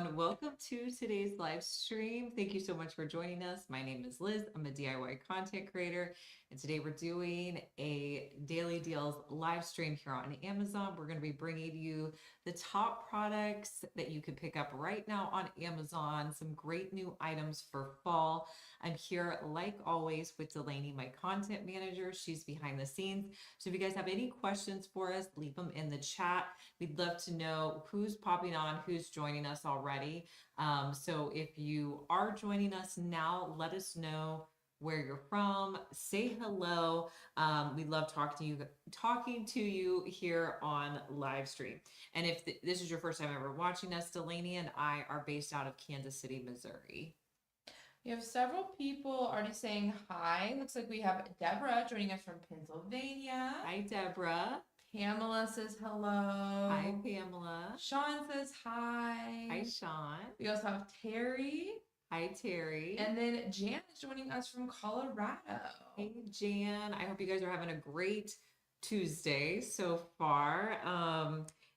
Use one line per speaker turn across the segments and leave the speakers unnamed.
everyone. Welcome to today's live stream. Thank you so much for joining us. My name is Liz. I'm a DIY content creator, and today we're doing a daily deals live stream here on Amazon. We're going to be bringing you the top products that you can pick up right now on Amazon, some great new items for fall. I'm here, like always, with Delaney, my content manager. She's behind the scenes. So if you guys have any questions for us, leave them in the chat. We'd love to know who's popping on, who's joining us already. So if you are joining us now, let us know where you're from. Say hello. We love talking to you here on live stream. And if this is your first time ever watching us, Delaney and I are based out of Kansas City, Missouri.
We have several people already saying hi. Looks like we have Deborah joining us from Pennsylvania.
Hi, Deborah.
Pamela says hello.
Hi, Pamela.
Sean says hi.
Hi, Sean.
We also have Terry.
Hi, Terry.
And then Jan is joining us from Colorado.
Hey, Jan. I hope you guys are having a great Tuesday so far.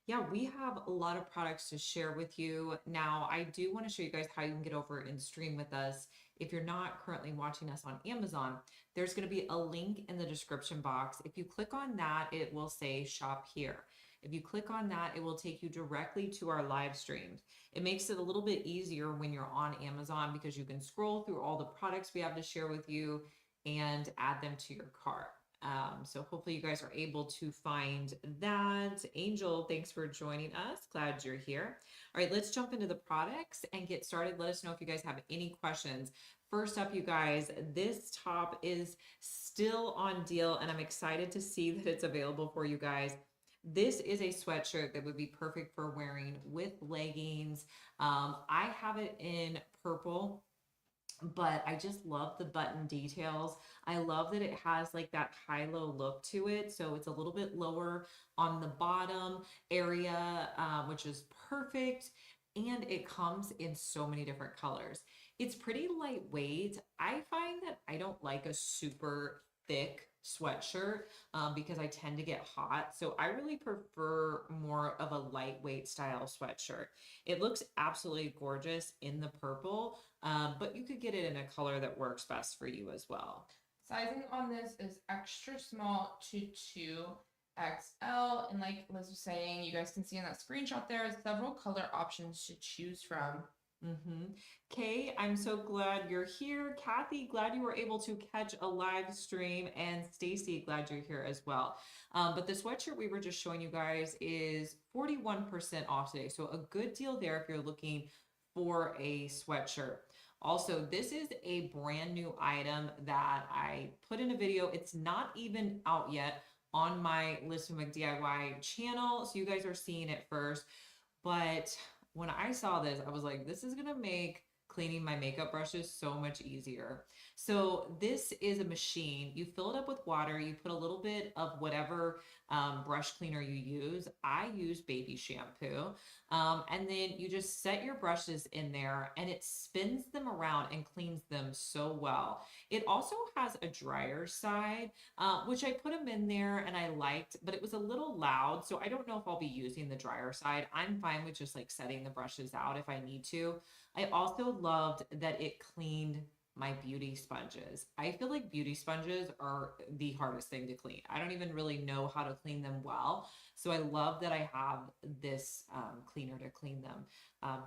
Yeah, we have a lot of products to share with you. Now, I do want to show you guys how you can get over and stream with us. If you're not currently watching us on Amazon, there's going to be a link in the description box. If you click on that, it will say shop here. If you click on that, it will take you directly to our live streams. It makes it a little bit easier when you're on Amazon because you can scroll through all the products we have to share with you and add them to your cart. So hopefully you guys are able to find that. Angel, thanks for joining us. Glad you're here. All right, let's jump into the products and get started. Let us know if you guys have any questions. First up, you guys, this top is still on deal, and I'm excited to see that it's available for you guys. This is a sweatshirt that would be perfect for wearing with leggings. I have it in purple, but I just love the button details. I love that it has like that high-low look to it. So it's a little bit lower on the bottom area, which is perfect. And it comes in so many different colors. It's pretty lightweight. I find that I don't like a super thick sweatshirt because I tend to get hot. So I really prefer more of a lightweight style sweatshirt. It looks absolutely gorgeous in the purple, but you could get it in a color that works best for you as well.
Sizing on this is extra small to 2XL. And like Liz was saying, you guys can see in that screenshot there several color options to choose from.
Kay, I'm so glad you're here. Kathy, glad you were able to catch a live stream. And Stacy, glad you're here as well. But the sweatshirt we were just showing you guys is 41% off today. So a good deal there if you're looking for a sweatshirt. Also, this is a brand new item that I put in a video. It's not even out yet on my Liz to Make DIY channel. So you guys are seeing it first. But when I saw this, I was like, this is gonna make cleaning my makeup brushes so much easier. So this is a machine. You fill it up with water. You put a little bit of whatever brush cleaner you use. I use baby shampoo. And then you just set your brushes in there and it spins them around and cleans them so well. It also has a dryer side, which I put them in there and I liked, but it was a little loud. So I don't know if I'll be using the dryer side. I'm fine with just like setting the brushes out if I need to. I also loved that it cleaned my beauty sponges. I feel like beauty sponges are the hardest thing to clean. I don't even really know how to clean them well. So I love that I have this cleaner to clean them.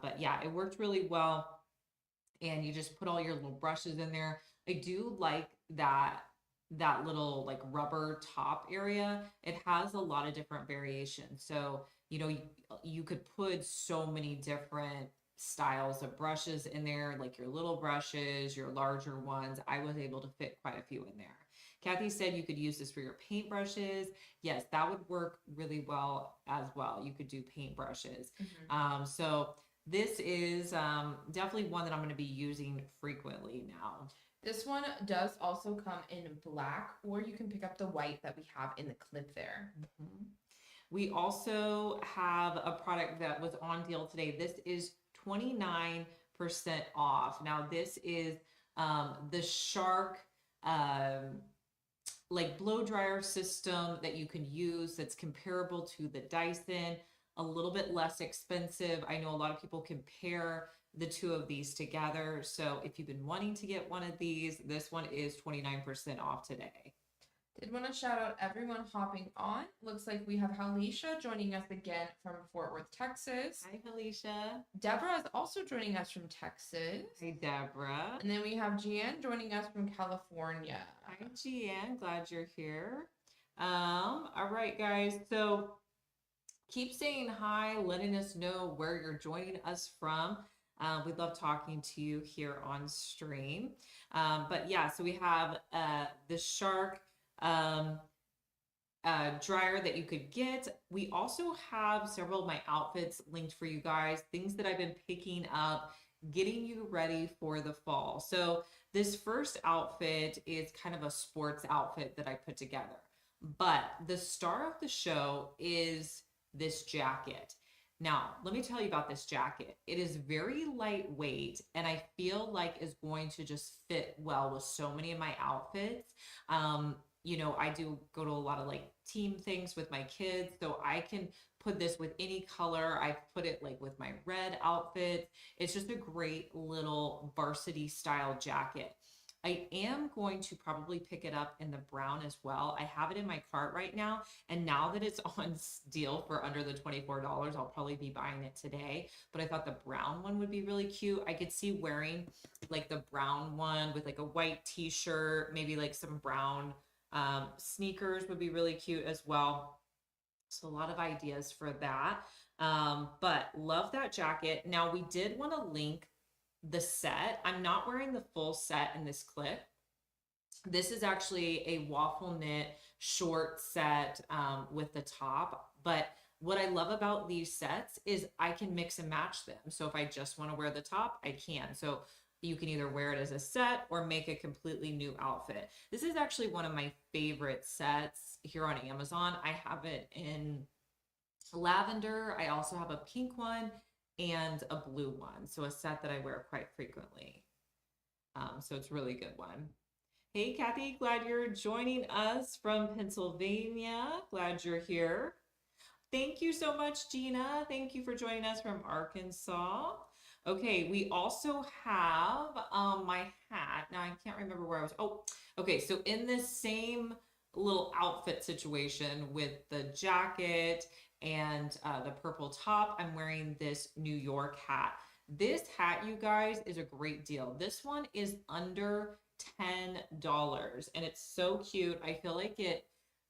But yeah, it worked really well. And you just put all your little brushes in there. I do like that little like rubber top area. It has a lot of different variations. So, you could put so many different styles of brushes in there, like your little brushes, your larger ones. I was able to fit quite a few in there. Kathy said you could use this for your paint brushes. Yes, that would work really well as well. You could do paint brushes. So this is definitely one that I'm going to be using frequently now.
This one does also come in black, or you can pick up the white that we have in the clip there.
We also have a product that was on deal today. This is 29% off. Now this is the Shark like blow dryer system that you can use that's comparable to the Dyson. a little bit less expensive. I know a lot of people compare the two of these together. So if you've been wanting to get one of these, this one is 29% off today.
Did want to shout out everyone hopping on. Looks like we have Halisha joining us again from Fort Worth, Texas.
Hi, Felicia.
Deborah is also joining us from Texas.
Hi, Deborah.
And then we have Jeanne joining us from California.
Hi, Jeanne. Glad you're here. All right, guys. So keep saying hi, letting us know where you're joining us from. We love talking to you here on stream. But yeah, so we have the Shark dryer that you could get. We also have several of my outfits linked for you guys, things that I've been picking up, getting you ready for the fall. So this first outfit is kind of a sports outfit that I put together. But the star of the show is this jacket. Now, let me tell you about this jacket. It is very lightweight and I feel like is going to just fit well with so many of my outfits. You know, I do go to a lot of like team things with my kids, so I can put this with any color. I put it like with my red outfit. It's just a great little varsity style jacket. I am going to probably pick it up in the brown as well. I have it in my cart right now, and now that it's on deal for under the $24, I'll probably be buying it today. But I thought the brown one would be really cute. I could see wearing like the brown one with like a white t-shirt, maybe like some brown sneakers would be really cute as well. So a lot of ideas for that. But love that jacket. Now we did want to link the set. I'm not wearing the full set in this clip. This is actually a waffle knit short set with the top. But what I love about these sets is I can mix and match them. So if I just want to wear the top, I can. So you can either wear it as a set or make a completely new outfit. This is actually one of my favorite sets here on Amazon. I have it in lavender. I also have a pink one and a blue one. So a set that I wear quite frequently. So it's a really good one. Hey, Kathy, glad you're joining us from Pennsylvania. Glad you're here. Thank you so much, Gina. Thank you for joining us from Arkansas. Okay, we also have my hat. Now I can't remember where I was. Oh, okay. So in this same little outfit situation with the jacket and the purple top, I'm wearing this New York hat. This hat, you guys, is a great deal. This one is under $10 and it's so cute. I feel like it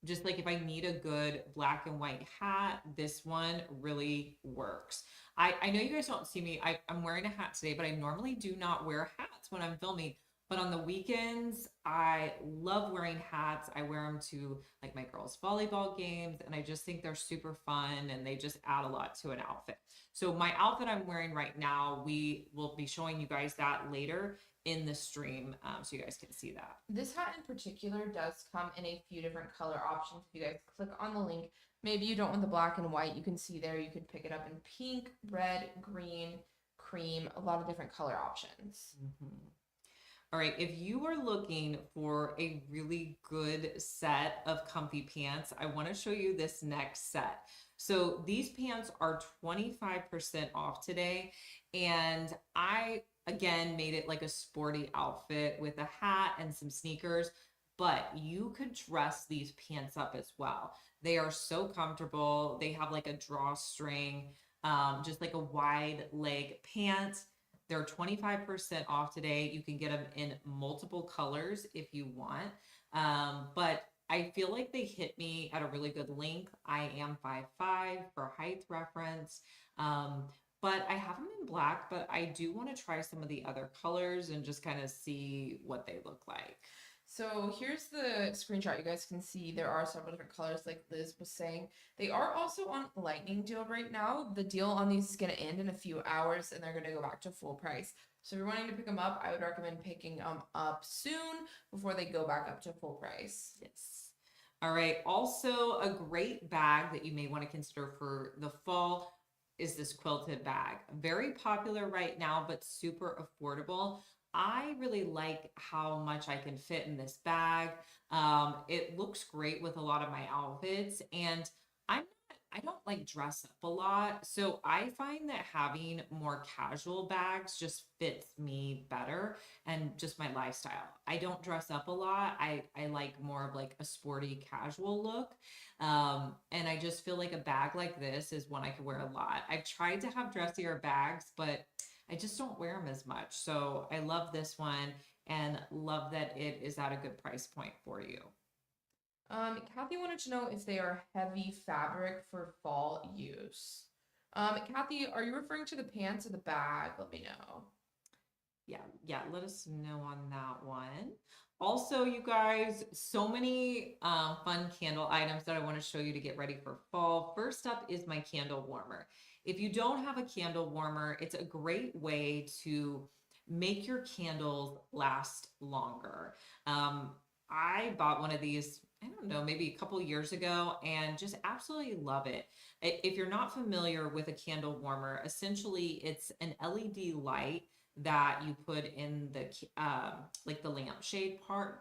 just like if I need a good black and white hat, this one really works. I know you guys don't see me. I'm wearing a hat today, but I normally do not wear hats when I'm filming. But on the weekends, I love wearing hats. I wear them to like my girls' volleyball games, and I just think they're super fun and they just add a lot to an outfit. So my outfit I'm wearing right now, we will be showing you guys that later in the stream so you guys can see that.
This hat in particular does come in a few different color options. If you guys click on the link, maybe you don't want the black and white, you can see there, you can pick it up in pink, red, green, cream, a lot of different color options.
Mm-hmm. All right, if you are looking for a really good set of comfy pants, I want to show you this next set. So these pants are 25% off today, and I again made it like a sporty outfit with a hat and some sneakers, but you could dress these pants up as well. They are so comfortable. They have like a drawstring, just like a wide leg pant. They're 25% off today. You can get them in multiple colors if you want. But I feel like they hit me at a really good length. I am 5'5" for height reference. But I have them in black, but I do want to try some of the other colors and just kind of see what they look like.
So here's the screenshot. You guys can see there are several different colors like Liz was saying. They are also on lightning deal right now. The deal on these is going to end in a few hours and they're going to go back to full price. So if you're wanting to pick them up, I would recommend picking them up soon before they go back up to full price.
Yes. All right. Also, a great bag that you may want to consider for the fall is this quilted bag. Very popular right now, but super affordable. I really like how much I can fit in this bag. It looks great with a lot of my outfits, and I'm not I don't like dress up a lot. So I find that having more casual bags just fits me better and just my lifestyle. I don't dress up a lot. I like more of like a sporty casual look. And I just feel like a bag like this is one I could wear a lot. I've tried to have dressier bags, but I just don't wear them as much. So I love this one and love that it is at a good price point for you.
Kathy wanted to know if they are heavy fabric for fall use. Kathy, are you referring to the pants or the bag? Let me know.
Yeah, let us know on that one. Also, you guys, so many fun candle items that I want to show you to get ready for fall. First up is my candle warmer. If you don't have a candle warmer, it's a great way to make your candles last longer. Um, I bought one of these, I don't know, maybe a couple years ago and just absolutely love it. If you're not familiar with a candle warmer, essentially it's an LED light that you put in the like the lampshade part,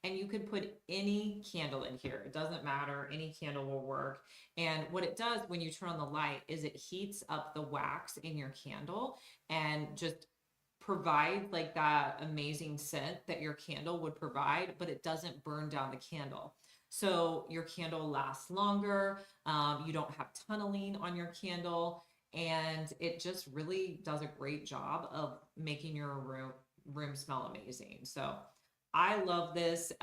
and you can put any candle in here. It doesn't matter, any candle will work. And what it does when you turn on the light is it heats up the wax in your candle and just provide like that amazing scent that your candle would provide, but it doesn't burn down the candle. So your candle lasts longer. You don't have tunneling on your candle, and it just really does a great job of making your room smell amazing. So I love this.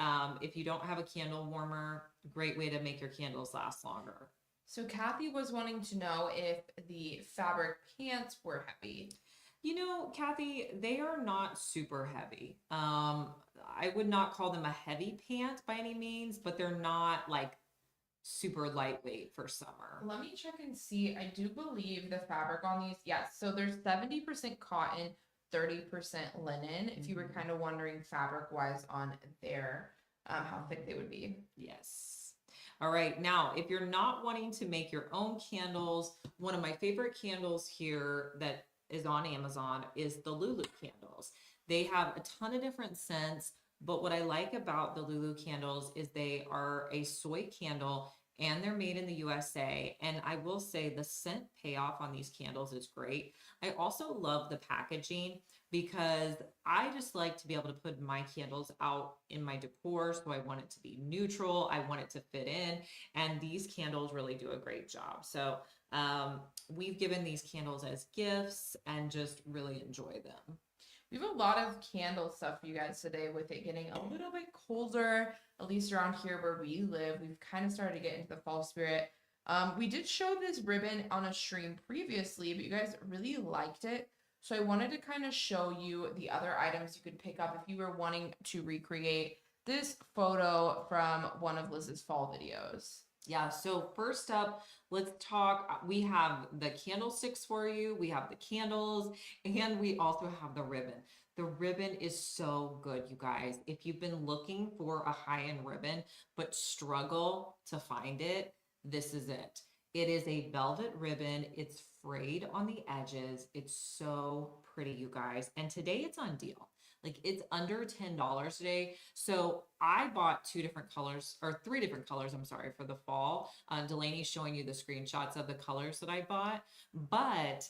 If you don't have a candle warmer, great way to make your candles last longer.
So Kathy was wanting to know if the fabric pants were heavy.
You know, Kathy, they are not super heavy. I would not call them a heavy pant by any means, but they're not like super lightweight for summer.
Let me check and see. I do believe the fabric on these, yes. So there's 70% cotton, 30% linen. If you were kind of wondering fabric wise on there, how thick they would be.
Yes. All right. Now, if you're not wanting to make your own candles, one of my favorite candles here that is on Amazon is the Lulu candles. They have a ton of different scents, but what I like about the Lulu candles is they are a soy candle and they're made in the USA. And I will say the scent payoff on these candles is great. I also love the packaging because I just like to be able to put my candles out in my decor. So I want it to be neutral. I want it to fit in. And these candles really do a great job. So we've given these candles as gifts and just really enjoy them.
We have a lot of candle stuff for you guys today with it getting a little bit colder, at least around here where we live. We've kind of started to get into the fall spirit. We did show this ribbon on a stream previously, but you guys really liked it. So I wanted to kind of show you the other items you could pick up if you were wanting to recreate this photo from one of Liz's fall videos.
Yeah, so first up, let's talk. We have the candlesticks for you, we have the candles, and we also have the ribbon. The ribbon is so good, you guys. If you've been looking for a high-end ribbon but struggle to find it, this is it. It is a velvet ribbon. It's frayed on the edges. It's so pretty, you guys. And today it's on deal. Like it's under $10 today. So I bought two different colors or three different colors, I'm sorry, for the fall. Delaney's showing you the screenshots of the colors that I bought, but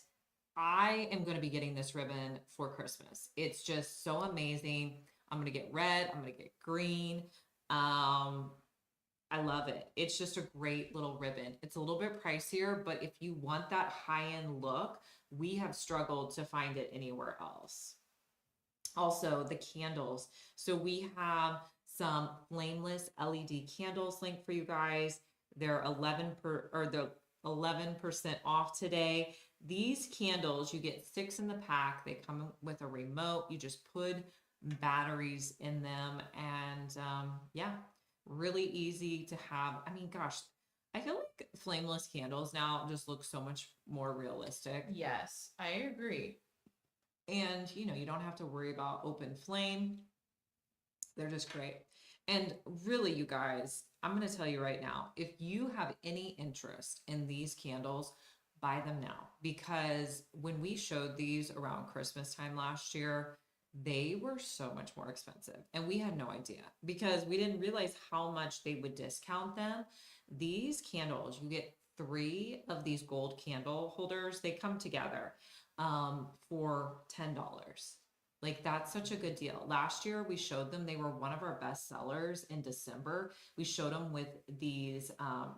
I am going to be getting this ribbon for Christmas. It's just so amazing. I'm going to get red. I'm going to get green. I love it. It's just a great little ribbon. It's a little bit pricier, but if you want that high-end look, we have struggled to find it anywhere else. Also, the candles. So we have some flameless LED candles linked for you guys. They're 11% off today. These candles, you get 6 in the pack. They come with a remote. You just put batteries in them, and yeah, really easy to have. I mean, gosh, I feel like flameless candles now just look so much more realistic.
Yes, I agree.
And you know, you don't have to worry about open flame. They're just great. And really, you guys, I'm going to tell you right now, if you have any interest in these candles, buy them now, because when we showed these around Christmas time last year, they were so much more expensive and we had no idea because we didn't realize how much they would discount them. These candles, you get 3 of these gold candle holders. They come together for $10. Like that's such a good deal. Last year we showed them, they were one of our best sellers in December. We showed them with these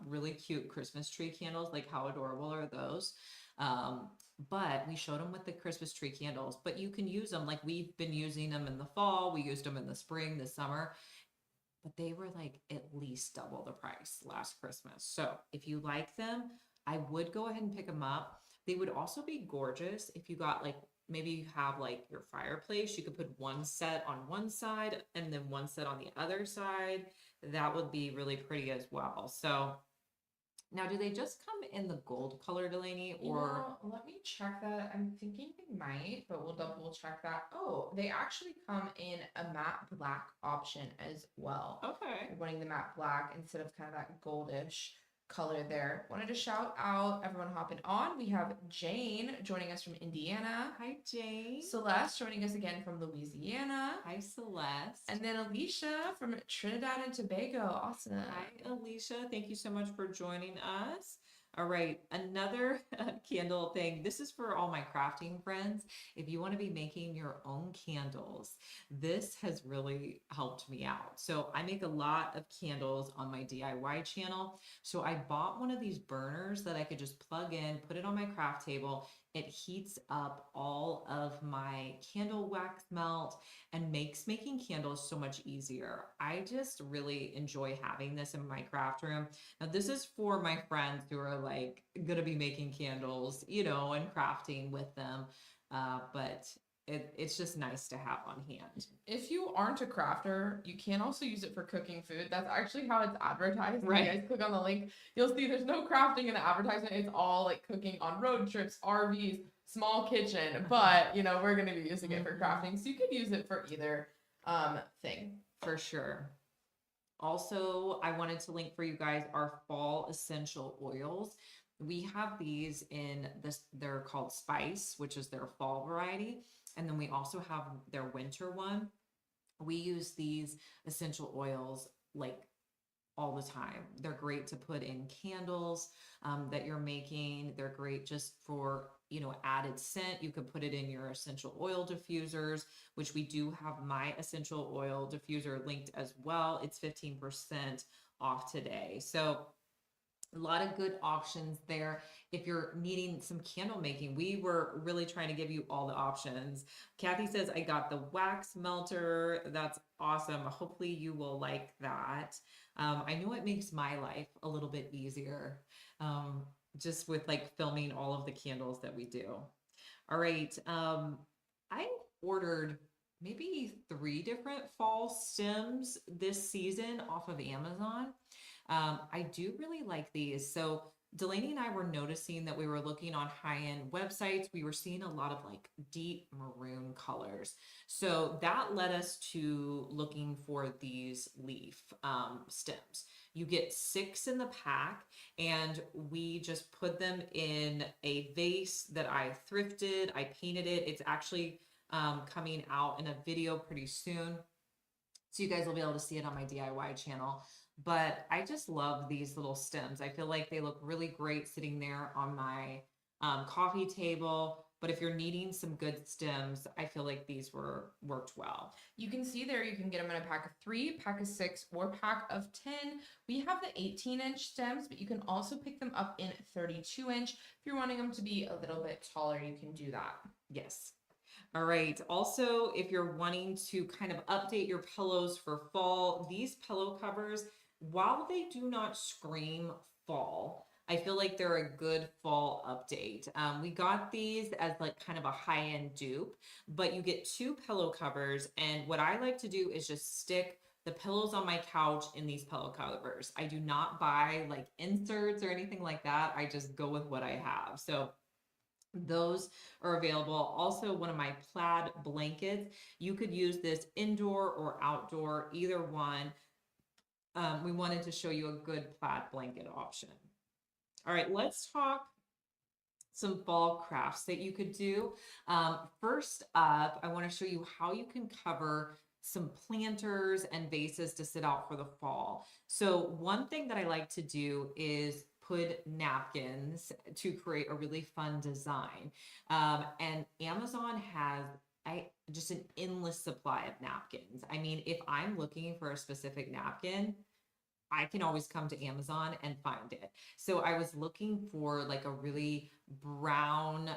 really cute Christmas tree candles. Like how adorable are those? Um, but we showed them with the Christmas tree candles, but you can use them like we've been using them in the fall. We used them in the spring, the summer, but they were like at least double the price last Christmas. So if you like them, I would go ahead and pick them up. They would also be gorgeous if you got like, maybe you have like your fireplace, you could put one set on one side and then one set on the other side. That would be really pretty as well. So now, do they just come in the gold color, Delaney, or?
Let me check that. I'm thinking they might, but we'll double check that. Oh, they actually come in a matte black option as well.
Okay.
You're wanting the matte black instead of kind of that goldish color there. Wanted to shout out everyone hopping on. We have Jane joining us from Indiana.
Hi, Jane.
Celeste joining us again from Louisiana.
Hi, Celeste.
And then Alicia from Trinidad and Tobago. Awesome.
Hi, Alicia. Thank you so much for joining us. All right, another candle thing. This is for all my crafting friends. If you want to be making your own candles, this has really helped me out. So I make a lot of candles on my DIY channel. So I bought one of these burners that I could just plug in, put it on my craft table. It heats up all of my candle wax melt and makes making candles so much easier. I just really enjoy having this in my craft room. Now, this is for my friends who are like gonna be making candles, you know, and crafting with them. But it's just nice to have on hand.
If you aren't a crafter, you can also use it for cooking food. That's actually how it's advertised.
Right.
If you guys click on the link, you'll see there's no crafting in the advertisement. It's all like cooking on road trips, RVs, small kitchen. But you know, we're gonna be using it for crafting, so you can use it for either thing.
For sure. Also, I wanted to link for you guys our fall essential oils. We have these in this, they're called Spice, which is their fall variety. And then we also have their winter one. We use these essential oils like all the time. They're great to put in candles that you're making. They're great just for, you know, added scent. You could put it in your essential oil diffusers, which we do have my essential oil diffuser linked as well. It's 15% off today. So a lot of good options there. If you're needing some candle making, we were really trying to give you all the options. Kathy says, I got the wax melter. That's awesome. Hopefully you will like that. I know it makes my life a little bit easier, just with like filming all of the candles that we do. All right. I ordered maybe 3 different fall stems this season off of Amazon. I do really like these. So Delaney and I were noticing that we were looking on high-end websites. We were seeing a lot of like deep maroon colors. So that led us to looking for these leaf stems. You get 6 in the pack, and we just put them in a vase that I thrifted. I painted it. It's actually coming out in a video pretty soon. So you guys will be able to see it on my DIY channel. But I just love these little stems. I feel like they look really great sitting there on my coffee table. But if you're needing some good stems, I feel like these worked well.
You can see there, you can get them in a pack of 3, pack of 6, or pack of 10. We have the 18-inch stems, but you can also pick them up in 32-inch. If you're wanting them to be a little bit taller, you can do that.
Yes. All right. Also, if you're wanting to kind of update your pillows for fall, these pillow covers, while they do not scream fall, I feel like they're a good fall update. We got these as like kind of a high-end dupe, but you get 2 pillow covers. And what I like to do is just stick the pillows on my couch in these pillow covers. I do not buy like inserts or anything like that. I just go with what I have. So those are available. Also, one of my plaid blankets, you could use this indoor or outdoor, either one. We wanted to show you a good plaid blanket option. All right, let's talk some fall crafts that you could do. First up, I want to show you how you can cover some planters and vases to sit out for the fall. So one thing that I like to do is hood napkins to create a really fun design. And Amazon has just an endless supply of napkins. I mean, if I'm looking for a specific napkin, I can always come to Amazon and find it. So I was looking for like a really brown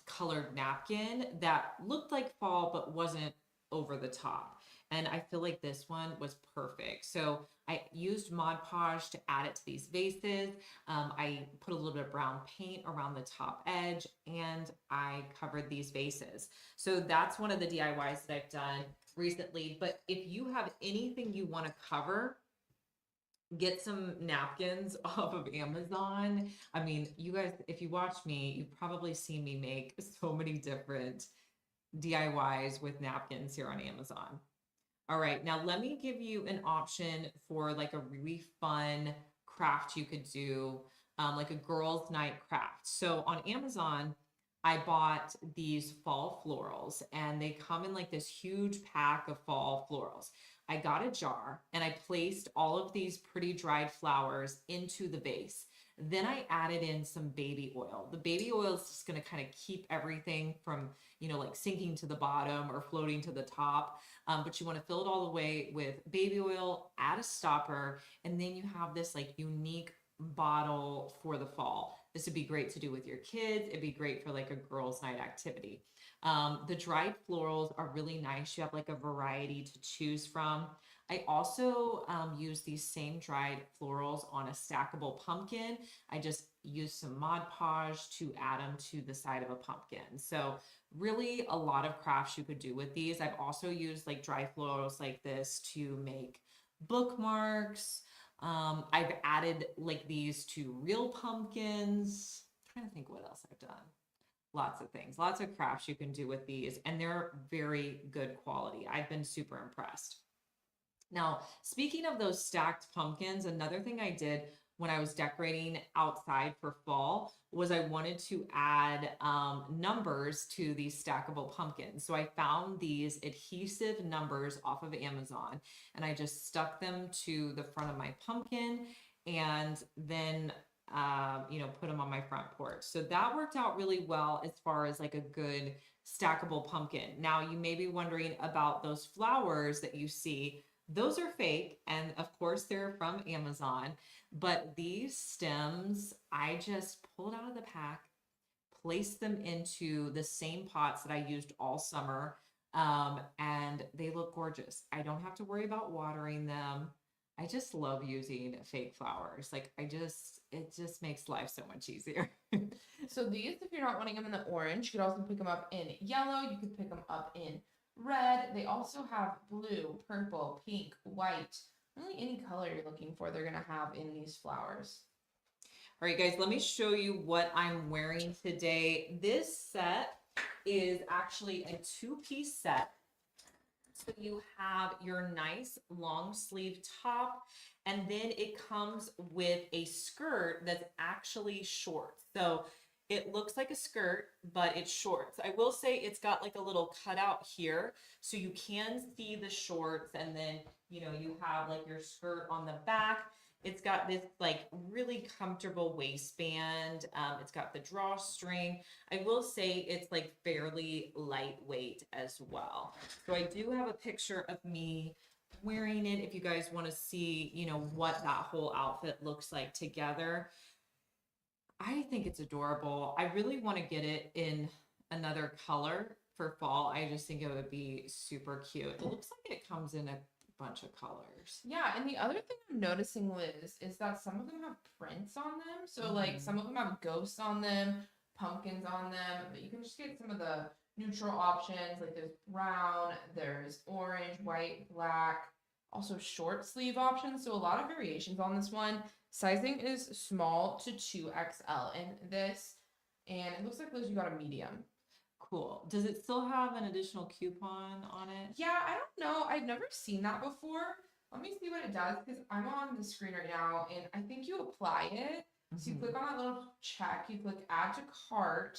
colored napkin that looked like fall but wasn't over the top. And I feel like this one was perfect. So I used Mod Podge to add it to these vases. I put a little bit of brown paint around the top edge and I covered these vases. So that's one of the DIYs that I've done recently. But if you have anything you want to cover, get some napkins off of Amazon. I mean, you guys, if you watch me, you've probably seen me make so many different DIYs with napkins here on Amazon. All right, now let me give you an option for like a really fun craft you could do, like a girls' night craft. So on Amazon, I bought these fall florals and they come in like this huge pack of fall florals. I got a jar and I placed all of these pretty dried flowers into the vase. Then I added in some baby oil. The baby oil is just going to kind of keep everything from, like sinking to the bottom or floating to the top. But you want to fill it all the way with baby oil, add a stopper, and then you have this like unique bottle for the fall. This would be great to do with your kids. It'd be great for like a girls' night activity. The dried florals are really nice. You have like a variety to choose from. I also use these same dried florals on a stackable pumpkin. I just use some Mod Podge to add them to the side of a pumpkin. So really a lot of crafts you could do with these. I've also used like dry florals like this to make bookmarks. I've added like these to real pumpkins. I'm trying to think what else I've done. Lots of things, lots of crafts you can do with these, and they're very good quality. I've been super impressed. Now, speaking of those stacked pumpkins, another thing I did when I was decorating outside for fall was I wanted to add numbers to these stackable pumpkins. So I found these adhesive numbers off of Amazon and I just stuck them to the front of my pumpkin and then put them on my front porch. So that worked out really well as far as like a good stackable pumpkin. Now you may be wondering about those flowers that you see. Those are fake, and of course they're from Amazon, but these stems, I just pulled out of the pack, placed them into the same pots that I used all summer, and they look gorgeous. I don't have to worry about watering them. I just love using fake flowers. It just makes life so much easier.
So these, if you're not wanting them in the orange, you could also pick them up in yellow. You could pick them up in red. They also have blue, purple, pink, white, really any color you're looking for, they're going to have in these flowers.
All right, guys, let me show you what I'm wearing today. This set is actually a two-piece set. So you have your nice long sleeve top, and then it comes with a skirt that's actually short. So it looks like a skirt, but it's shorts. I will say it's got like a little cutout here, so you can see the shorts, and then you have like your skirt on the back. It's got this like really comfortable waistband. It's got the drawstring. I will say it's like fairly lightweight as well. So I do have a picture of me wearing it if you guys want to see, what that whole outfit looks like together. I think it's adorable. I really want to get it in another color for fall. I just think it would be super cute. It looks like it comes in a bunch of colors.
Yeah, and the other thing I'm noticing, Liz, is that some of them have prints on them. So like some of them have ghosts on them, pumpkins on them, but you can just get some of the neutral options. Like there's brown, there's orange, white, black, also short sleeve options. So a lot of variations on this one. Sizing is small to 2XL in this, and it looks like, Liz, you got a medium.
Cool. Does it still have an additional coupon on it?
Yeah, I don't know. I've never seen that before. Let me see what it does because I'm on the screen right now and I think you apply it. So you click on that little check, you click add to cart,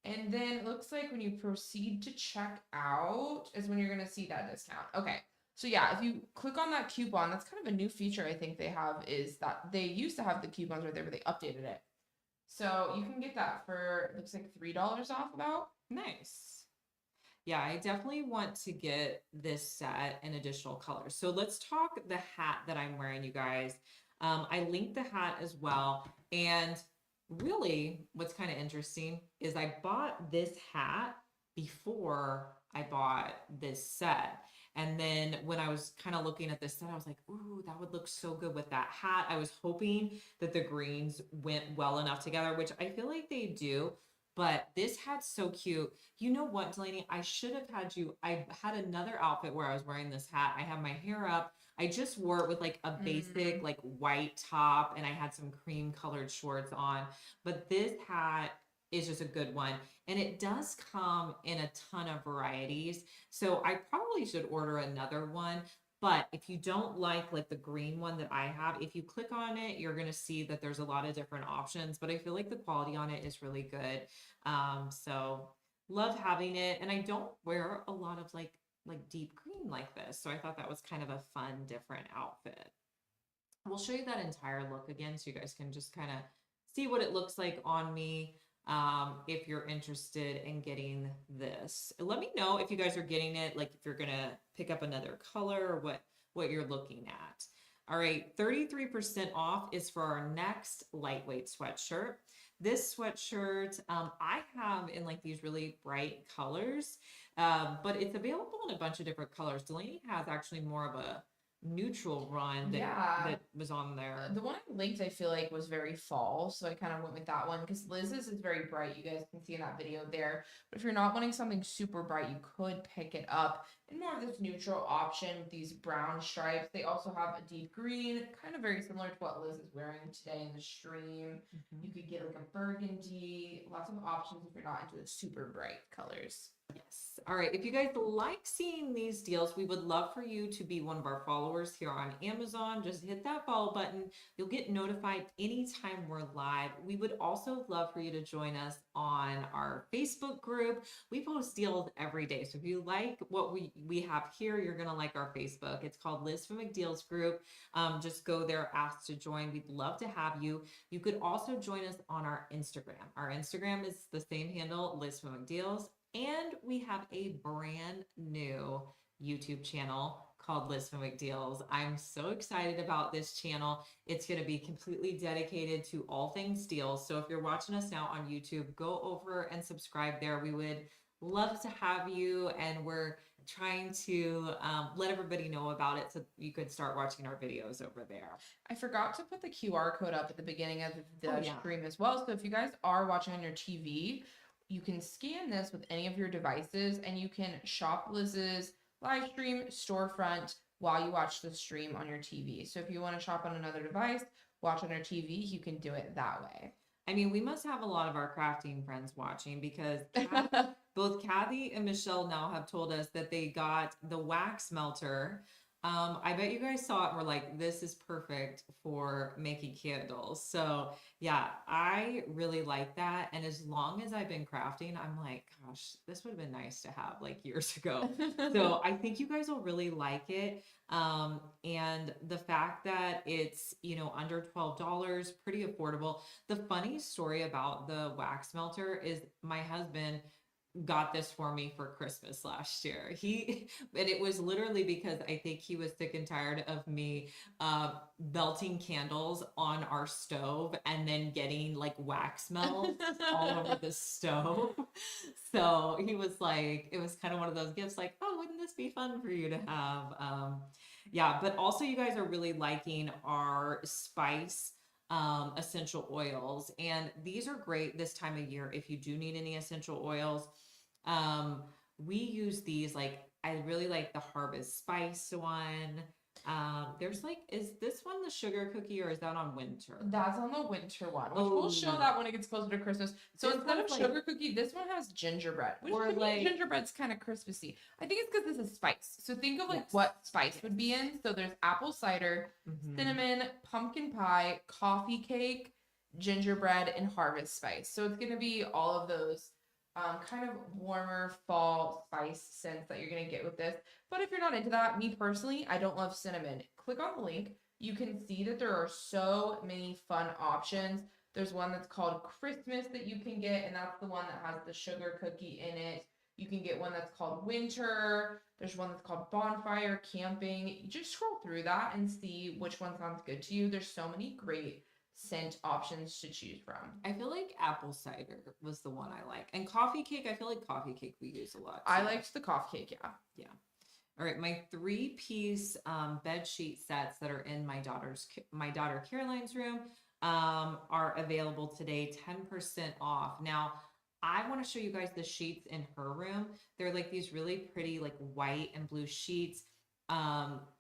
and then it looks like when you proceed to check out is when you're going to see that discount. Okay. So yeah, if you click on that coupon, that's kind of a new feature I think they have, is that they used to have the coupons right there, but they updated it. So you can get that for, it looks like $3 off about.
Nice. Yeah, I definitely want to get this set in additional colors. So let's talk the hat that I'm wearing, you guys. I linked the hat as well. And really, what's kind of interesting is I bought this hat before I bought this set. And then when I was kind of looking at this set, I was like, ooh, that would look so good with that hat. I was hoping that the greens went well enough together, which I feel like they do. But this hat's so cute. You know what, Delaney? I should have had you. I had another outfit where I was wearing this hat. I have my hair up. I just wore it with like a basic, like white top, and I had some cream colored shorts on. But this hat is just a good one. And it does come in a ton of varieties. So I probably should order another one. But if you don't like the green one that I have, if you click on it, you're going to see that there's a lot of different options. But I feel like the quality on it is really good. So love having it. And I don't wear a lot of like deep green like this. So I thought that was kind of a fun, different outfit. We'll show you that entire look again so you guys can just kind of see what it looks like on me. If you're interested in getting this, let me know if you guys are getting it, like if you're gonna pick up another color or what you're looking at. All right, 33% off is for our next lightweight sweatshirt. This sweatshirt I have in like these really bright colors, but it's available in a bunch of different colors. Delaney has actually more of a neutral run that was on there.
The one I linked, I feel like, was very fall, so I kind of went with that one because Liz's is very bright. You guys can see in that video there. But if you're not wanting something super bright, you could pick it up in more of this neutral option with these brown stripes. They also have a deep green, kind of very similar to what Liz is wearing today in the stream. You could get like a burgundy, lots of options if you're not into the super bright colors.
Yes. All right. If you guys like seeing these deals, we would love for you to be one of our followers here on Amazon. Just hit that follow button. You'll get notified anytime we're live. We would also love for you to join us on our Facebook group. We post deals every day. So if you like what we have here, you're going to like our Facebook. It's called Liz from McDeal's group. Just go there, ask to join. We'd love to have you. You could also join us on our Instagram. Our Instagram is the same handle, Liz from McDeal's. And we have a brand new YouTube channel called Liz from McDeal's. I'm so excited about this channel. It's going to be completely dedicated to all things deals. So if you're watching us now on YouTube, go over and subscribe there. We would love to have you, and we're trying to let everybody know about it so you could start watching our videos over there.
I forgot to put the QR code up at the beginning of the stream as well. So if you guys are watching on your TV, you can scan this with any of your devices and you can shop Liz's live stream storefront while you watch the stream on your TV. So if you want to shop on another device, watch on your TV, you can do it that way.
I mean, we must have a lot of our crafting friends watching because both Kathy and Michelle now have told us that they got the wax melter. I bet you guys saw it and were like, this is perfect for making candles. So yeah, I really like that. And as long as I've been crafting, I'm like, gosh, this would have been nice to have like years ago. So I think you guys will really like it. And the fact that it's, under $12, pretty affordable. The funny story about the wax melter is my husband got this for me for Christmas last year. And it was literally because I think he was sick and tired of me melting candles on our stove and then getting like wax melt all over the stove. So he was like, it was kind of one of those gifts like, oh, wouldn't this be fun for you to have? Yeah, but also you guys are really liking our spice essential oils, and these are great this time of year if you do need any essential oils. We use these, like I really like the harvest spice one. There's like, is this one the sugar cookie or is that on winter?
That's on the winter one, which we'll show that when it gets closer to Christmas. So instead of sugar cookie, this one has gingerbread, which
or like
gingerbread's kind of Christmassy. I think it's because this is spice. So think of like what spice would be in. So there's apple cider, cinnamon, pumpkin pie, coffee cake, gingerbread, and harvest spice. So it's going to be all of those kind of warmer fall spice scents that you're gonna get with this. But if you're not into that, me personally, I don't love cinnamon. Click on the link. You can see that there are so many fun options. There's one that's called Christmas that you can get, and that's the one that has the sugar cookie in it. You can get one that's called Winter. There's one that's called Bonfire Camping. You just scroll through that and see which one sounds good to you. There's so many great scent options to choose from.
I feel like apple cider was the one I like. And coffee cake, I feel like coffee cake we use a lot.
I
too.
liked the coffee cake, yeah.
Yeah. All right, my 3-piece bed sheet sets that are in my daughter Caroline's room are available today, 10% off. Now, I want to show you guys the sheets in her room. They're like these really pretty like white and blue sheets.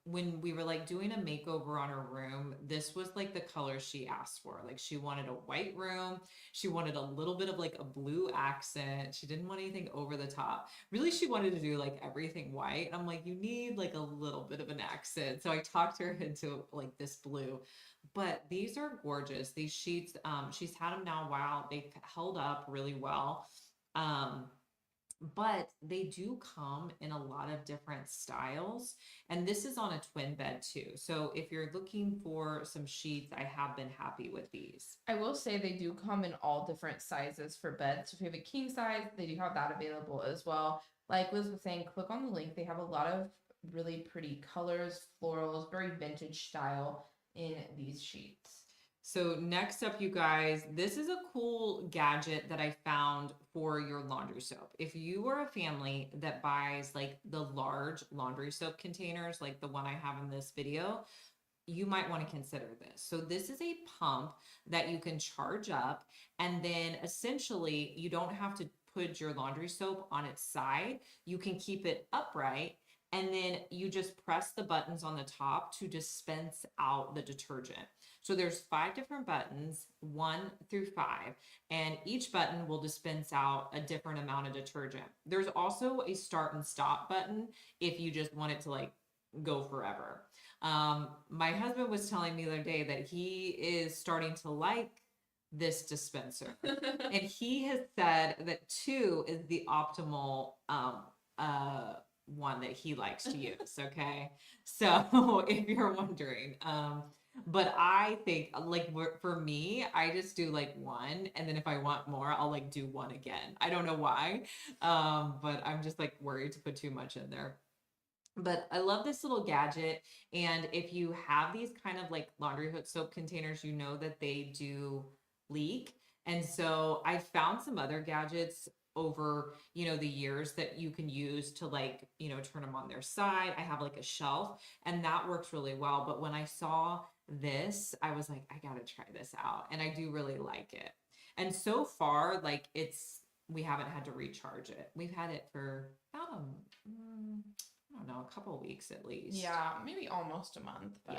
When we were like doing a makeover on her room, this was like the color she asked for. Like she wanted a white room. She wanted a little bit of like a blue accent. She didn't want anything over the top. Really, she wanted to do like everything white. I'm like, you need like a little bit of an accent. So I talked her into like this blue. But these are gorgeous. These sheets, she's had them now a while. They've held up really well. But they do come in a lot of different styles. And this is on a twin bed too. So if you're looking for some sheets, I have been happy with these.
I will say they do come in all different sizes for beds. So if you have a king size, they do have that available as well. Like Liz was saying, click on the link. They have a lot of really pretty colors, florals, very vintage style in these sheets.
So next up, you guys, this is a cool gadget that I found for your laundry soap. If you are a family that buys like the large laundry soap containers, like the one I have in this video, you might want to consider this. So this is a pump that you can charge up, and then essentially you don't have to put your laundry soap on its side. You can keep it upright, and then you just press the buttons on the top to dispense out the detergent. So there's 5 different buttons, 1 through 5, and each button will dispense out a different amount of detergent. There's also a start and stop button if you just want it to like go forever. My husband was telling me the other day that he is starting to like this dispenser, and he has said that 2 is the optimal one that he likes to use. Okay, so if you're wondering, but I think like for me, I just do like 1, and then if I want more, I'll like do 1 again. I don't know why, but I'm just like worried to put too much in there. But I love this little gadget. And if you have these kind of like laundry soap containers, you know that they do leak. And so I found some other gadgets over, the years that you can use to like, turn them on their side. I have like a shelf, and that works really well. But when I saw this, I was like, I gotta try this out. And I do really like it. And so far, like we haven't had to recharge it. We've had it for about I don't know, a couple of weeks at least.
Yeah, maybe almost a month. But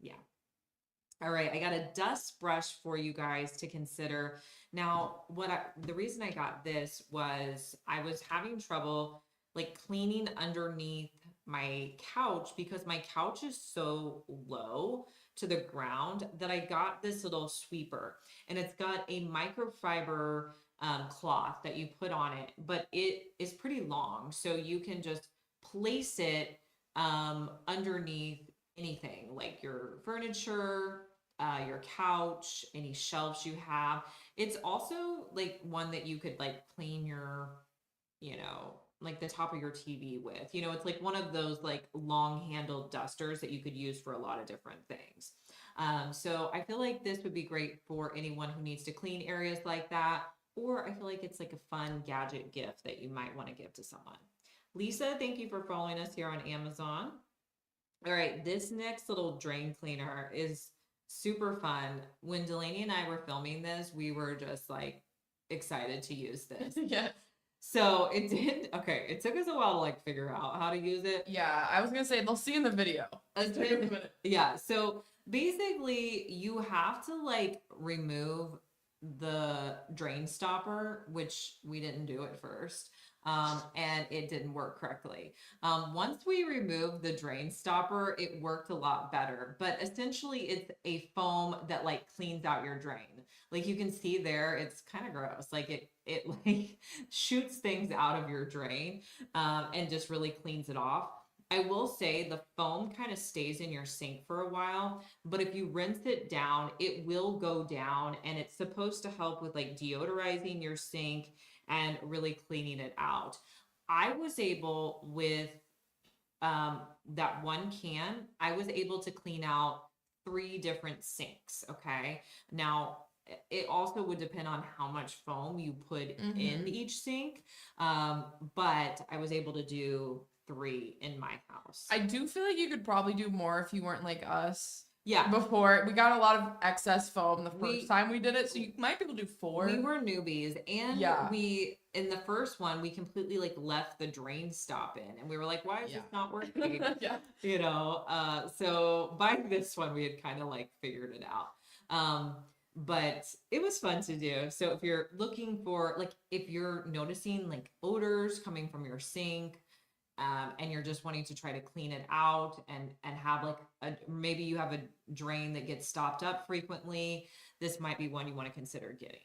Yeah. All right, I got a dust brush for you guys to consider. Now, the reason I got this was I was having trouble like cleaning underneath my couch because my couch is so low to the ground that I got this little sweeper, and it's got a microfiber cloth that you put on it, but it is pretty long, so you can just place it underneath anything like your furniture, your couch, any shelves you have. It's also like one that you could like clean your, like the top of your TV with. It's like one of those like long handled dusters that you could use for a lot of different things. So I feel like this would be great for anyone who needs to clean areas like that, or I feel like it's like a fun gadget gift that you might want to give to someone. Lisa, thank you for following us here on Amazon. All right, this next little drain cleaner is super fun. When Delaney and I were filming this, we were just like excited to use this.
Yeah.
So it took us a while to like figure out how to use it.
Yeah, I was gonna say they'll see in the video. It took us a minute.
Yeah, so basically you have to like remove the drain stopper, which we didn't do at first. and it didn't work correctly. Once we removed the drain stopper, it worked a lot better, but essentially it's a foam that like cleans out your drain. Like you can see there, it's kind of gross. Like it like shoots things out of your drain, and just really cleans it off. I will say the foam kind of stays in your sink for a while, but if you rinse it down, it will go down, and it's supposed to help with like deodorizing your sink and really cleaning it out. I was able with that one can, I was able to clean out 3 different sinks. Okay. Now, it also would depend on how much foam you put in each sink. But I was able to do 3 in my house.
I do feel like you could probably do more if you weren't like us.
Yeah.
Before we got a lot of excess foam the first time we did it, so you might be able to do 4.
We were newbies, and
Yeah.
we in the first one we completely like left the drain stop in, and we were like, why is this not working?
Yeah.
You know, so by this one we had kind of like figured it out. But it was fun to do. So if you're looking for like, if you're noticing like odors coming from your sink, and you're just wanting to try to clean it out and have like maybe you have a drain that gets stopped up frequently, this might be one you want to consider getting.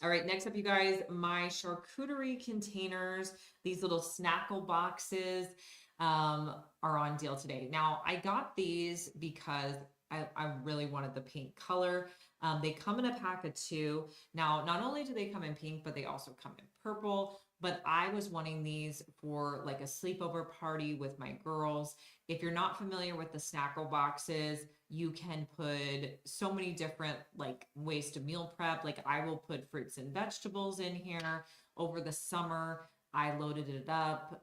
All right, next up, you guys, my charcuterie containers, these little Snackle boxes, are on deal today. Now, I got these because I really wanted the pink color. They come in a pack of 2. Now, not only do they come in pink, but they also come in purple. But I was wanting these for like a sleepover party with my girls. If you're not familiar with the Snackle boxes, you can put so many different like ways to meal prep. Like I will put fruits and vegetables in here. Over the summer, I loaded it up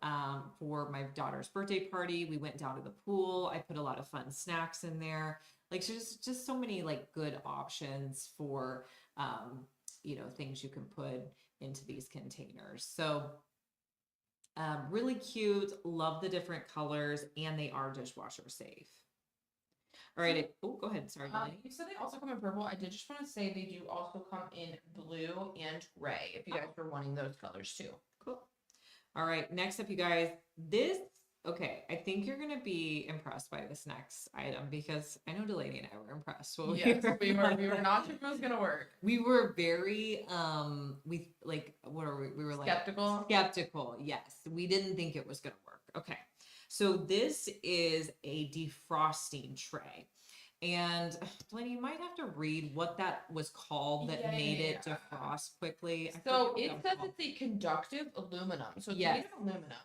for my daughter's birthday party. We went down to the pool. I put a lot of fun snacks in there. Like just so many like good options for you know, things you can put into these containers. So really cute. Love the different colors, and they are dishwasher safe. All right. Oh, go ahead. Sorry, Delaney.
You said they also come in purple. I did just want to say they do also come in blue and gray if you guys were wanting those colors too.
Cool. All right. Next up, you guys, okay, I think you're going to be impressed by this next item because I know Delaney and I were impressed.
Yes, we were not sure if it was going to work.
We were very, we like, what are we? We were like skeptical. Yes. We didn't think it was going to work. Okay. So this is a defrosting tray. And Delaney, you might have to read what that was called that made it defrost quickly.
So it says it's a conductive aluminum. So it's made of aluminum.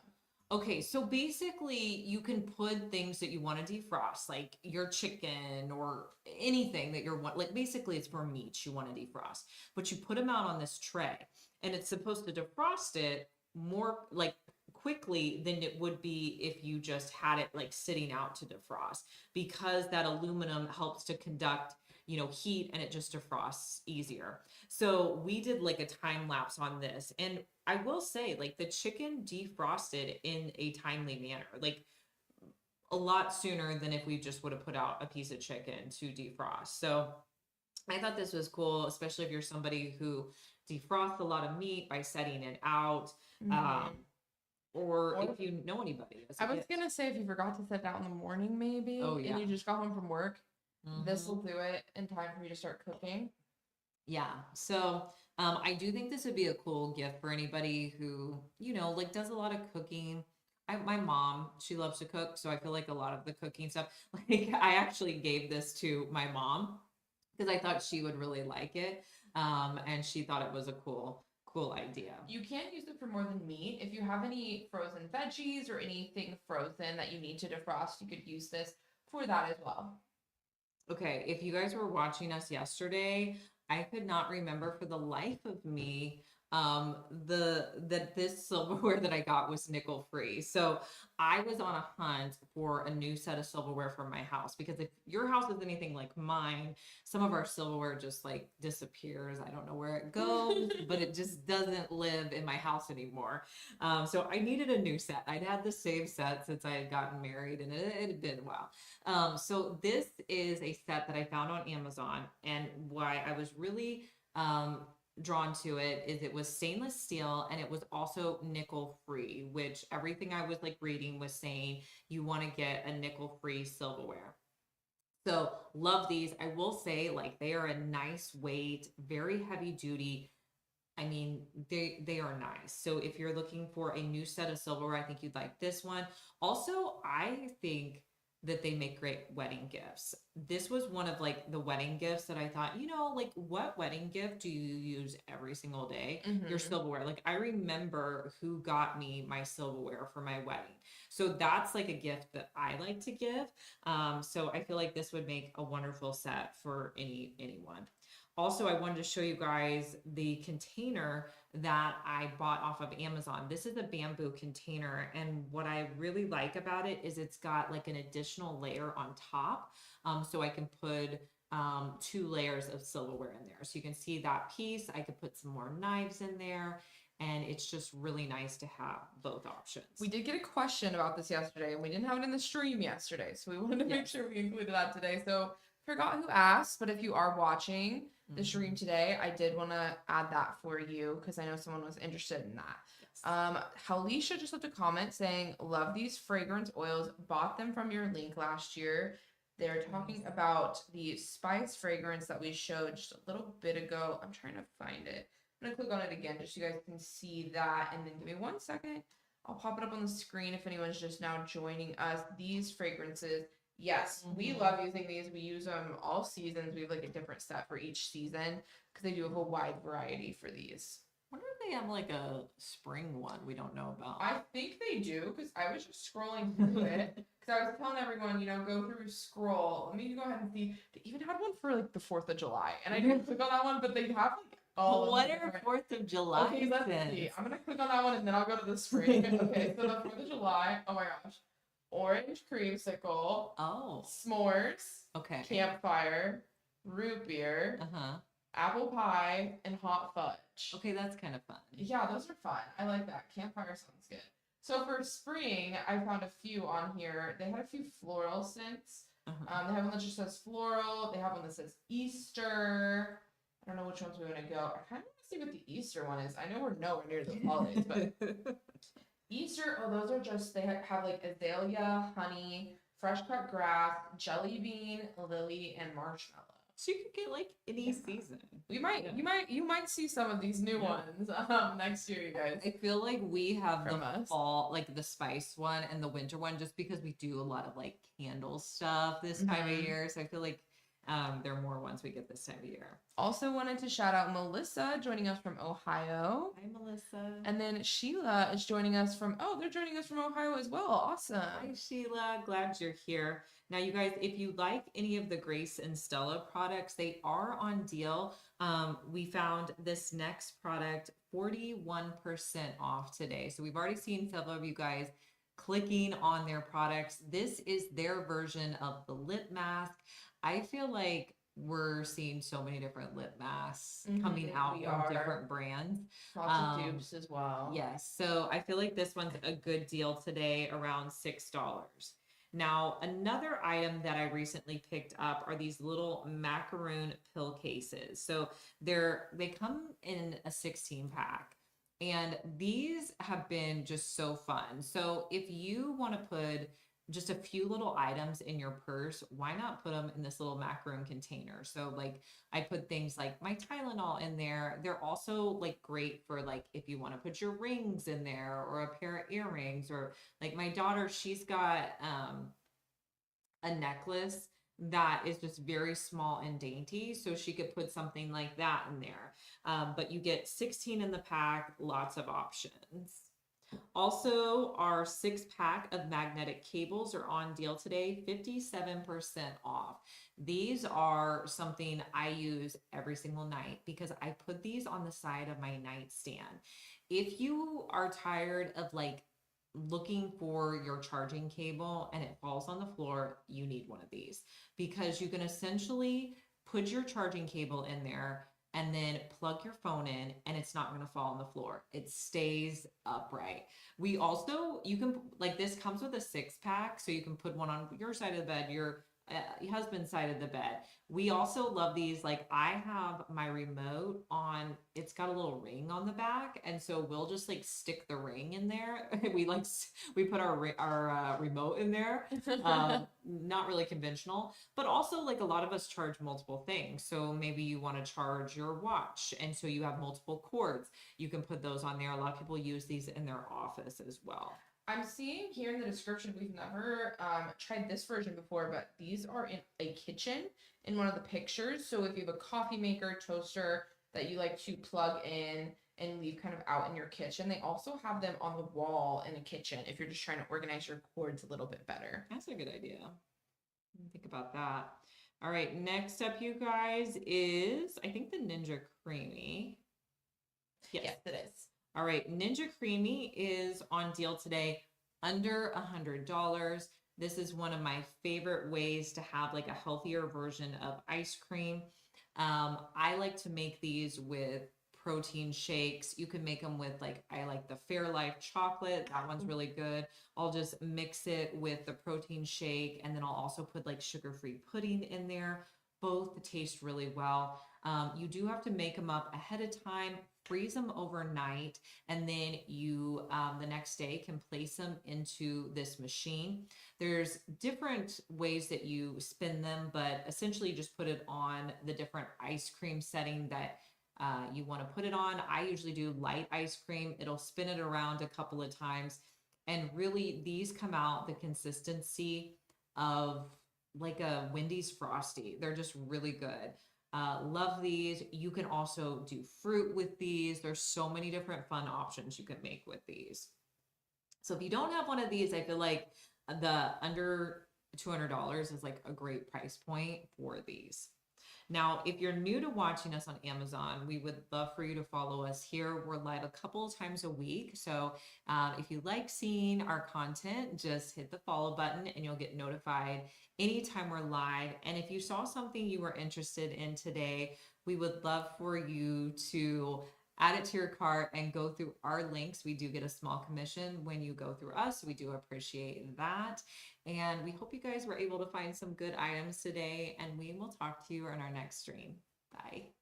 Okay, so basically you can put things that you want to defrost, like your chicken or anything that you're like basically it's for meat you want to defrost, but you put them out on this tray and it's supposed to defrost it more like quickly than it would be if you just had it like sitting out to defrost, because that aluminum helps to conduct, you know, heat, and it just defrosts easier. So we did like a time lapse on this, and I will say like the chicken defrosted in a timely manner, like a lot sooner than if we just would have put out a piece of chicken to defrost. So I thought this was cool, especially if you're somebody who defrosts a lot of meat by setting it out. Or if you know anybody.
I was going to say if you forgot to set it out in the morning maybe, and you just got home from work, this will do it in time for you to start cooking.
Yeah. So I do think this would be a cool gift for anybody who, you know, like does a lot of cooking. My mom, she loves to cook, so I feel like a lot of the cooking stuff, like I actually gave this to my mom because I thought she would really like it. And she thought it was a cool idea.
You can't use it for more than meat. If you have any frozen veggies or anything frozen that you need to defrost, you could use this for that as well.
Okay, if you guys were watching us yesterday, I could not remember for the life of me that this silverware that I got was nickel free. So I was on a hunt for a new set of silverware for my house, because if your house is anything like mine, some of our silverware just like disappears. I don't know where it goes, but it just doesn't live in my house anymore. So I needed a new set. I'd had the same set since I had gotten married, and it had been a while. So this is a set that I found on Amazon, and why I was really drawn to it is it was stainless steel and it was also nickel free, which everything I was like reading was saying you want to get a nickel free silverware. So love these. I will say like they are a nice weight, very heavy duty. I mean, they are nice. So if you're looking for a new set of silverware, I think you'd like this one. Also, I think that they make great wedding gifts. This was one of like the wedding gifts that I thought, like what wedding gift do you use every single day? Your
Mm-hmm.
silverware. Like I remember who got me my silverware for my wedding. So that's like a gift that I like to give. So I feel like this would make a wonderful set for anyone. Also, I wanted to show you guys the container that I bought off of Amazon. This is a bamboo container, and what I really like about it is it's got like an additional layer on top, so I can put 2 layers of silverware in there. So you can see that piece. I could put some more knives in there, and it's just really nice to have both options.
We did get a question about this yesterday, and we didn't have it in the stream yesterday, so we wanted to make sure we included that today. So forgot who asked, but if you are watching the stream today, I did want to add that for you because I know someone was interested in that.
Yes.
Halisha just left a comment saying, "Love these fragrance oils. Bought them from your link last year." They're talking about the spice fragrance that we showed just a little bit ago. I'm trying to find it. I'm gonna click on it again just so you guys can see that, and then give me 1 second. I'll pop it up on the screen if anyone's just now joining us. These fragrances, yes, we love using these. We use them all seasons. We have like a different set for each season because they do have a wide variety for these.
I wonder if they have like a spring one we don't know about.
I think they do because I was just scrolling through it because I was telling everyone, go through scroll. Let me go ahead and see. They even had one for like the 4th of July, and I didn't click on that one, but they have like all.
What are 4th of July?
Okay, let's see. I'm gonna click on that one and then I'll go to the spring. Okay, so the 4th of July. Oh my gosh. Orange creamsicle.
Oh.
S'mores.
Okay.
Campfire. Root beer. Apple pie and hot fudge.
Okay, that's kind of fun.
Yeah, those are fun. I like that. Campfire sounds good. So for spring, I found a few on here. They had a few floral scents. They have one that just says floral. They have one that says Easter. I don't know which ones we want to go. I kind of want to see what the Easter one is. I know we're nowhere near the holidays, but Easter, those are just, they have like azalea, honey, fresh cut grass, jelly bean, lily, and marshmallow.
So you could get like any season.
You might see some of these new ones next year, you guys.
I feel like we have
From
the
us.
fall, like the spice one and the winter one, just because we do a lot of like candle stuff this time of year. So I feel like there are more ones we get this time of year.
Also wanted to shout out Melissa joining us from Ohio.
Hi, Melissa.
And then Sheila is joining us from, they're joining us from Ohio as well. Awesome.
Hi, Sheila. Glad you're here. Now, you guys, if you like any of the Grace and Stella products, they are on deal. We found this next product 41% off today. So we've already seen several of you guys clicking on their products. This is their version of the lip mask. I feel like we're seeing so many different lip masks coming out from different brands.
Lots of dupes as well.
Yes. So I feel like this one's a good deal today, around $6. Now, another item that I recently picked up are these little Macaroon pill cases. So they come in a 16 pack. And these have been just so fun. So if you want to put just a few little items in your purse, why not put them in this little macaroon container? So like I put things like my Tylenol in there. They're also like great for like if you want to put your rings in there or a pair of earrings, or like my daughter, she's got a necklace that is just very small and dainty, so she could put something like that in there. But you get 16 in the pack, lots of options. Also, our 6-pack of magnetic cables are on deal today, 57% off. These are something I use every single night because I put these on the side of my nightstand. If you are tired of like looking for your charging cable and it falls on the floor, you need one of these because you can essentially put your charging cable in there and then plug your phone in and it's not going to fall on the floor. It stays upright. You can, like, this comes with a 6-pack, so you can put one on your side of the bed, your husband's side of the bed. We also love these. Like I have my remote on, it's got a little ring on the back. And so we'll just like stick the ring in there. We put our remote in there. Not really conventional, but also like a lot of us charge multiple things. So maybe you want to charge your watch. And so you have multiple cords. You can put those on there. A lot of people use these in their office as well.
I'm seeing here in the description, we've never tried this version before, but these are in a kitchen in one of the pictures. So if you have a coffee maker, toaster that you like to plug in and leave kind of out in your kitchen, they also have them on the wall in a kitchen if you're just trying to organize your cords a little bit better.
That's a good idea. Think about that. All right, next up, you guys, is I think the Ninja Creamy.
Yes, it is.
All right, Ninja Creamy is on deal today, under $100. This is one of my favorite ways to have like a healthier version of ice cream. I like to make these with protein shakes. You can make them with like, I like the Fairlife chocolate. That one's really good. I'll just mix it with the protein shake, and then I'll also put like sugar-free pudding in there. Both taste really well. You do have to make them up ahead of time, freeze them overnight, and then you the next day can place them into this machine. There's different ways that you spin them, but essentially just put it on the different ice cream setting that you want to put it on. I usually do light ice cream. It'll spin it around a couple of times, and really these come out the consistency of like a Wendy's Frosty. They're just really good. Love these. You can also do fruit with these. There's so many different fun options you can make with these. So if you don't have one of these, I feel like the under $200 is like a great price point for these. Now, if you're new to watching us on Amazon, we would love for you to follow us here. We're live a couple of times a week. So if you like seeing our content, just hit the follow button and you'll get notified anytime we're live. And if you saw something you were interested in today, we would love for you to add it to your cart and go through our links. We do get a small commission when you go through us. We do appreciate that. And we hope you guys were able to find some good items today, and we will talk to you on our next stream. Bye.